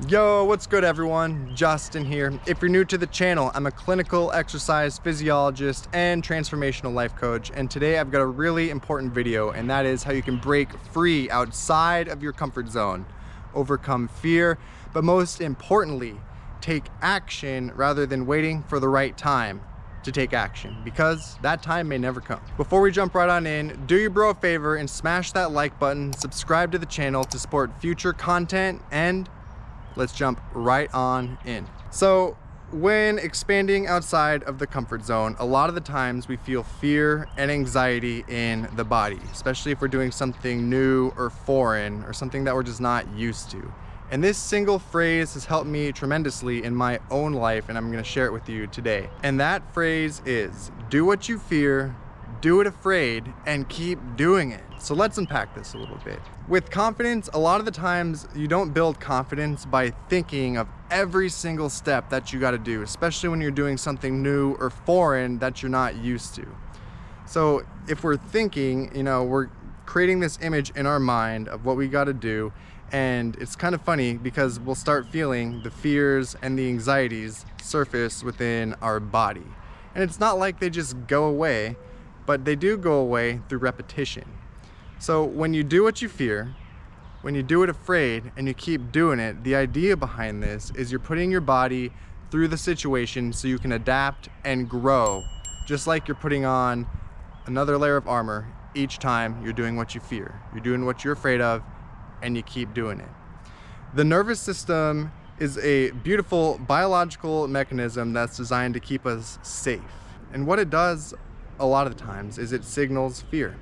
Yo, what's good everyone? Justin here. If you're new to the channel, I'm a clinical exercise physiologist and transformational life coach. And today I've got a really important video, and that is how you can break free outside of your comfort zone, overcome fear, but most importantly, take action rather than waiting for the right time to take action, because that time may never come. Before we jump right on in, do your bro a favor and smash that like button, subscribe to the channel to support future content, and let's jump right on in. So when expanding outside of the comfort zone, a lot of the times we feel fear and anxiety in the body, especially if we're doing something new or foreign or something that we're just not used to. And this single phrase has helped me tremendously in my own life, and I'm going to share it with you today. And that phrase is, do what you fear, do it afraid, and keep doing it. So let's unpack this a little bit. With confidence, a lot of the times you don't build confidence by thinking of every single step that you got to do, especially when you're doing something new or foreign that you're not used to. So if we're thinking, we're creating this image in our mind of what we got to do, and it's kind of funny because we'll start feeling the fears and the anxieties surface within our body. And it's not like they just go away, but they do go away through repetition. So when you do what you fear, when you do it afraid, and you keep doing it, the idea behind this is you're putting your body through the situation so you can adapt and grow, just like you're putting on another layer of armor each time you're doing what you fear. You're doing what you're afraid of, and you keep doing it. The nervous system is a beautiful biological mechanism that's designed to keep us safe. And what it does a lot of the times is it signals fear.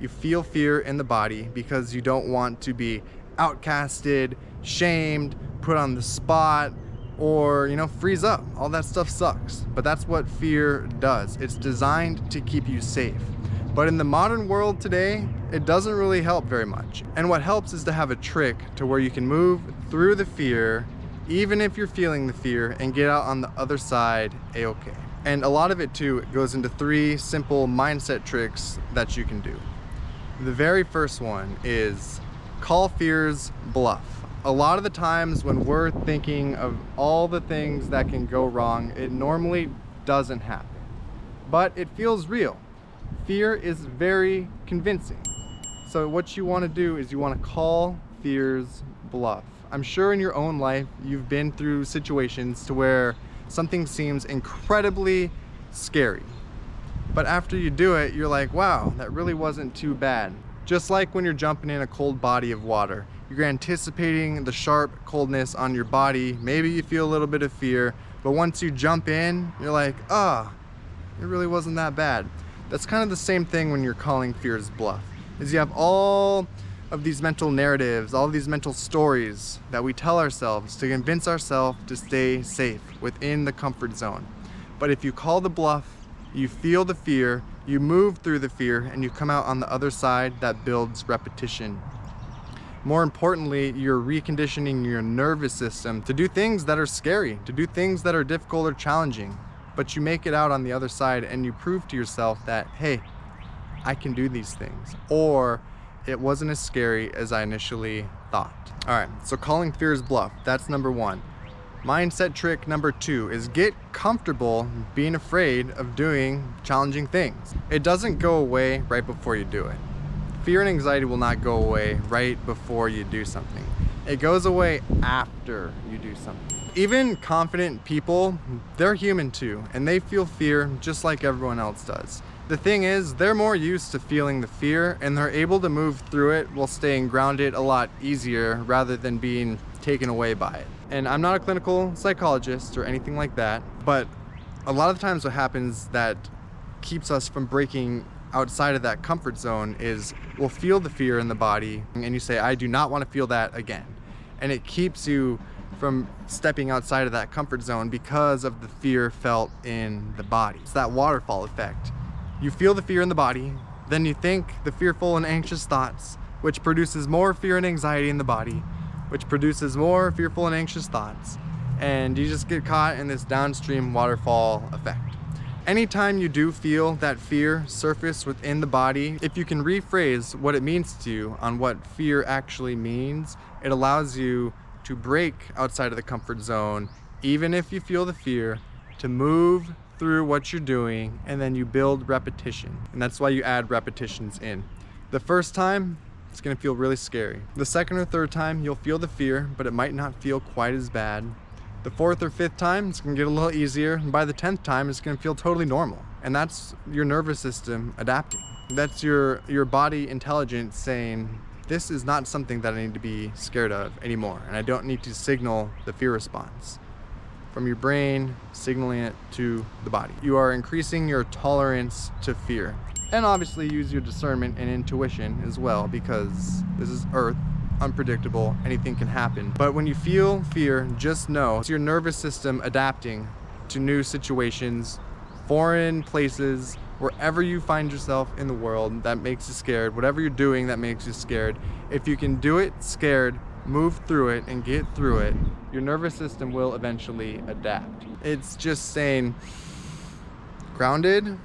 You feel fear in the body because you don't want to be outcasted, shamed, put on the spot, or freeze up. All that stuff sucks, but that's what fear does. It's designed to keep you safe. But in the modern world today, it doesn't really help very much. And what helps is to have a trick to where you can move through the fear, even if you're feeling the fear, and get out on the other side a-okay. And a lot of it too goes into 3 simple mindset tricks that you can do. The very first one is call fear's bluff. A lot of the times when we're thinking of all the things that can go wrong, it normally doesn't happen, but it feels real. Fear is very convincing. So what you want to do is you want to call fear's bluff. I'm sure in your own life you've been through situations to where something seems incredibly scary, but after you do it, you're like, wow, that really wasn't too bad. Just like when you're jumping in a cold body of water, you're anticipating the sharp coldness on your body. Maybe you feel a little bit of fear, but once you jump in, you're like, it really wasn't that bad. That's kind of the same thing when you're calling fear's bluff, is you have all of these mental narratives, all of these mental stories that we tell ourselves to convince ourselves to stay safe within the comfort zone. But if you call the bluff, you feel the fear, you move through the fear, and you come out on the other side, that builds repetition. More importantly, you're reconditioning your nervous system to do things that are scary, to do things that are difficult or challenging. But you make it out on the other side, and you prove to yourself that, hey, I can do these things, or it wasn't as scary as I initially thought. All right, so calling fear's bluff, that's number 1. Mindset trick number 2 is get comfortable being afraid of doing challenging things. It doesn't go away right before you do it. Fear and anxiety will not go away right before you do something. It goes away after you do something. Even confident people, they're human too, and they feel fear just like everyone else does. The thing is, they're more used to feeling the fear, and they're able to move through it while staying grounded a lot easier rather than being taken away by it. And I'm not a clinical psychologist or anything like that, but a lot of the times what happens that keeps us from breaking outside of that comfort zone is we'll feel the fear in the body, and you say, I do not want to feel that again. And it keeps you from stepping outside of that comfort zone because of the fear felt in the body. It's that waterfall effect. You feel the fear in the body, then you think the fearful and anxious thoughts, which produces more fear and anxiety in the body, which produces more fearful and anxious thoughts, and you just get caught in this downstream waterfall effect. Anytime you do feel that fear surface within the body, if you can rephrase what it means to you on what fear actually means, it allows you to break outside of the comfort zone, even if you feel the fear, to move through what you're doing, and then you build repetition. And that's why you add repetitions in. The first time, it's gonna feel really scary. The second or third time, you'll feel the fear, but it might not feel quite as bad. The fourth or fifth time, it's gonna get a little easier. And by the 10th time, it's gonna feel totally normal. And that's your nervous system adapting. That's your body intelligence saying, this is not something that I need to be scared of anymore. And I don't need to signal the fear response from your brain, signaling it to the body. You are increasing your tolerance to fear. And obviously use your discernment and intuition as well, because this is Earth, unpredictable, anything can happen. But when you feel fear, just know it's your nervous system adapting to new situations, foreign places, wherever you find yourself in the world that makes you scared, whatever you're doing that makes you scared. If you can do it scared, move through it and get through it, your nervous system will eventually adapt. It's just saying, grounded,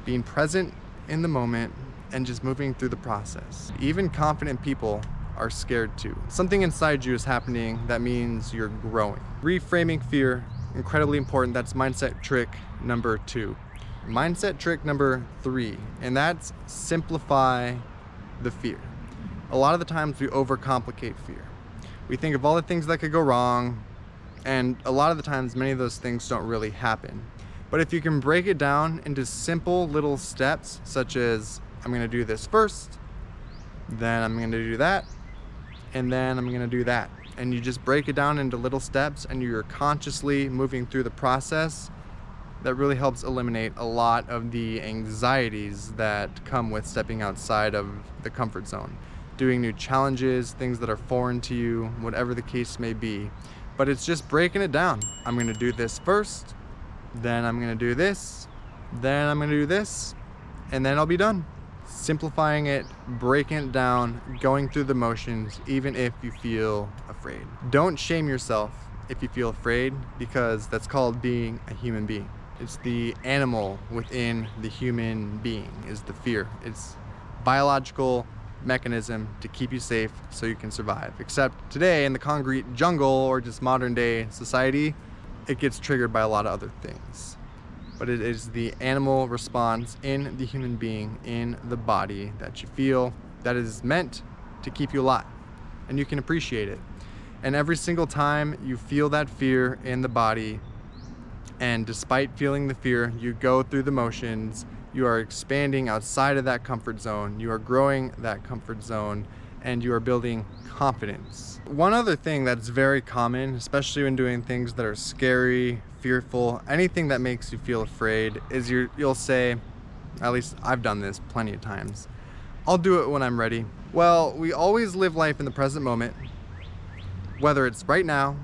being present in the moment, and just moving through the process. Even confident people are scared too. Something inside you is happening that means you're growing. Reframing fear, incredibly important. That's mindset trick number 2. Mindset trick number 3, and that's simplify the fear. A lot of the times we overcomplicate fear. We think of all the things that could go wrong, and a lot of the times many of those things don't really happen. But if you can break it down into simple little steps, such as I'm gonna do this first, then I'm gonna do that, and then I'm gonna do that. And you just break it down into little steps and you're consciously moving through the process, that really helps eliminate a lot of the anxieties that come with stepping outside of the comfort zone. Doing new challenges, things that are foreign to you, whatever the case may be. But it's just breaking it down. I'm gonna do this first, then I'm gonna do this, then I'm gonna do this, and then I'll be done. Simplifying it, breaking it down, going through the motions, even if you feel afraid. Don't shame yourself if you feel afraid, because that's called being a human being. It's the animal within the human being, is the fear. It's biological mechanism to keep you safe so you can survive. Except today in the concrete jungle or just modern day society, it gets triggered by a lot of other things. But it is the animal response in the human being, in the body that you feel, that is meant to keep you alive. And you can appreciate it. And every single time you feel that fear in the body, and despite feeling the fear, you go through the motions, you are expanding outside of that comfort zone, you are growing that comfort zone, and you are building confidence. One other thing that's very common, especially when doing things that are scary, fearful, anything that makes you feel afraid, is you'll say, at least I've done this plenty of times, I'll do it when I'm ready. Well, we always live life in the present moment, whether it's right now,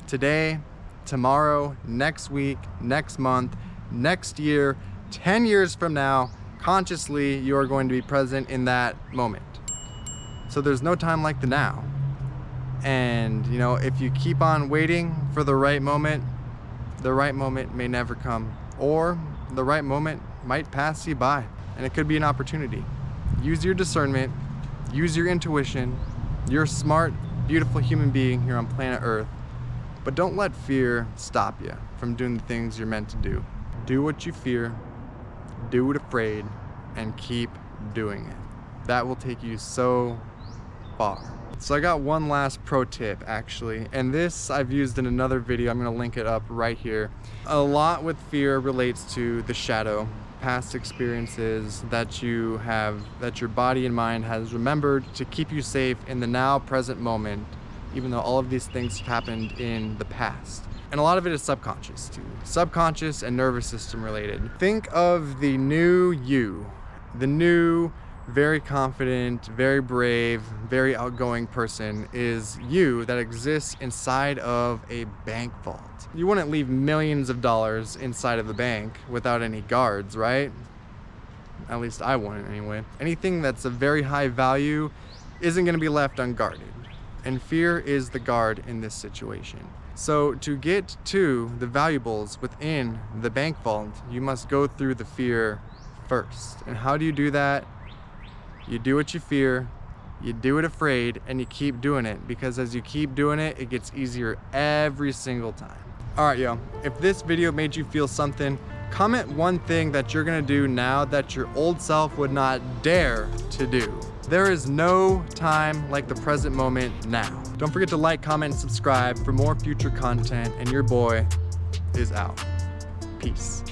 today, tomorrow, next week, next month, next year, 10 years from now. Consciously, you are going to be present in that moment. So there's no time like the now. And you know, if you keep on waiting for the right moment may never come, or the right moment might pass you by, and it could be an opportunity. Use your discernment, use your intuition. You're a smart, beautiful human being here on planet Earth. But don't let fear stop you from doing the things you're meant to do. Do what you fear, do it afraid, and keep doing it. That will take you so far. So I got one last pro tip actually, and this I've used in another video. I'm gonna link it up right here. A lot with fear relates to the shadow, past experiences that you have, that your body and mind has remembered to keep you safe in the now present moment, even though all of these things happened in the past. And a lot of it is subconscious too. Subconscious and nervous system related. Think of the new you, the new, very confident, very brave, very outgoing person is you that exists inside of a bank vault. You wouldn't leave millions of dollars inside of the bank without any guards, right? At least I wouldn't anyway. Anything that's a very high value isn't gonna be left unguarded. And fear is the guard in this situation. So to get to the valuables within the bank vault, you must go through the fear first. And how do you do that? You do what you fear, You do it afraid and you keep doing it, because as you keep doing it, it gets easier every single time. All right, yo, if this video made you feel something, comment one thing that you're gonna do now that your old self would not dare to do. There is no time like the present moment now. Don't forget to like, comment, and subscribe for more future content, and your boy is out. Peace.